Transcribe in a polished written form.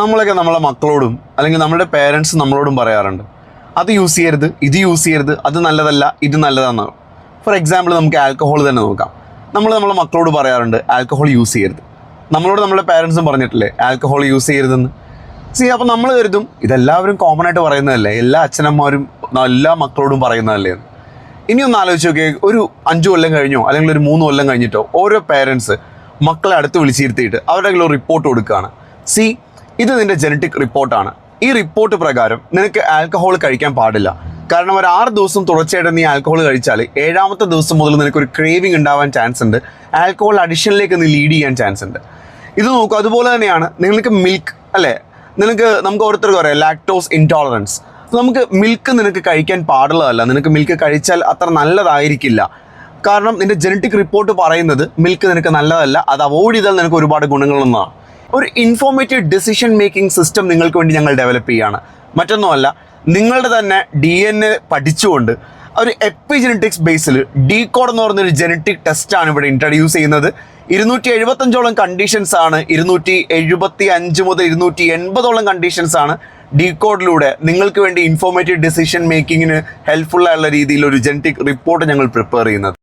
നമ്മളൊക്കെ നമ്മളെ മക്കളോടും അല്ലെങ്കിൽ നമ്മുടെ പേരൻസ് നമ്മളോടും പറയാറുണ്ട്, അത് യൂസ് ചെയ്യരുത്, ഇത് യൂസ് ചെയ്യരുത്, അത് നല്ലതല്ല, ഇത് നല്ലതാണെന്ന്. ഫോർ എക്സാമ്പിൾ നമുക്ക് ആൽക്കഹോൾ തന്നെ നോക്കാം. നമ്മളെ മക്കളോട് പറയാറുണ്ട് ആൽക്കഹോൾ യൂസ് ചെയ്യരുത്. നമ്മളോട് നമ്മുടെ പേരൻസും പറഞ്ഞിട്ടില്ലേ ആൽക്കഹോൾ യൂസ് ചെയ്യരുതെന്ന്. അപ്പോൾ നമ്മൾ കരുതും ഇതെല്ലാവരും കോമൺ ആയിട്ട് പറയുന്നതല്ലേ, എല്ലാ അച്ഛനമ്മമാരും എല്ലാ മക്കളോടും പറയുന്നതല്ലേ എന്ന്. ഇനി ഒന്ന് ആലോചിച്ച് നോക്കിയേ, ഒരു 5 കൊല്ലം കഴിഞ്ഞോ അല്ലെങ്കിൽ ഒരു 3 കൊല്ലം കഴിഞ്ഞിട്ടോ ഓരോ പേരൻസ് മക്കളെ അടുത്ത് വിളിച്ചിരുത്തിയിട്ട് അവരുടെ കയ്യിൽ റിപ്പോർട്ട് കൊടുക്കുകയാണ്. ഇത് നിൻ്റെ ജനറ്റിക് റിപ്പോർട്ടാണ്. ഈ റിപ്പോർട്ട് പ്രകാരം നിനക്ക് ആൽക്കഹോൾ കഴിക്കാൻ പാടില്ല. കാരണം ഒരു 6 ദിവസം തുടർച്ചയായിട്ട് നീ ആൽക്കഹോൾ കഴിച്ചാൽ 7ാമത്തെ ദിവസം മുതൽ നിനക്കൊരു ക്രേവിങ് ഉണ്ടാവാൻ ചാൻസ് ഉണ്ട്, ആൽക്കഹോൾ അഡിക്ഷനിലേക്ക് നീ ലീഡ് ചെയ്യാൻ ചാൻസ് ഉണ്ട്. ഇത് നോക്കുക. അതുപോലെ തന്നെയാണ് നിങ്ങൾക്ക് മിൽക്ക് അല്ലേ, നമുക്ക് ഓരോരുത്തർക്ക് പറയാം ലാക്ടോസ് ഇൻടോളറൻസ്. നമുക്ക് മിൽക്ക് നിനക്ക് കഴിക്കാൻ പാടുള്ളതല്ല, നിനക്ക് മിൽക്ക് കഴിച്ചാൽ അത്ര നല്ലതായിരിക്കില്ല. കാരണം നിൻ്റെ ജനറ്റിക് റിപ്പോർട്ട് പറയുന്നത് മിൽക്ക് നിനക്ക് നല്ലതല്ല, അത് അവോയ്ഡ് ചെയ്താൽ നിനക്ക് ഒരുപാട് ഗുണങ്ങളൊന്നാണ്. ഒരു ഇൻഫോർമേറ്റീവ് ഡിസിഷൻ മേക്കിംഗ് സിസ്റ്റം നിങ്ങൾക്ക് വേണ്ടി ഞങ്ങൾ ഡെവലപ്പ് ചെയ്യുകയാണ്. മറ്റൊന്നുമല്ല, നിങ്ങളുടെ തന്നെ DNA പഠിച്ചുകൊണ്ട് ഒരു എപ്പിജെനറ്റിക്സ് ബേസിൽ ഡീകോഡ് എന്ന് പറയുന്നൊരു ജനറ്റിക് ടെസ്റ്റാണ് ഇവിടെ ഇൻട്രൊഡ്യൂസ് ചെയ്യുന്നത്. 275ഓളം കണ്ടീഷൻസ് ആണ്, 275 മുതൽ 280ഓളം കണ്ടീഷൻസ് ആണ് ഡീകോഡിലൂടെ നിങ്ങൾക്ക് വേണ്ടി ഇൻഫോർമേറ്റീവ് ഡിസിഷൻ മേക്കിങ്ങിന് ഹെൽപ്ഫുൾ ആയുള്ള രീതിയിൽ ഒരു ജനറ്റിക് റിപ്പോർട്ട് ഞങ്ങൾ പ്രിപ്പയർ ചെയ്യുന്നത്.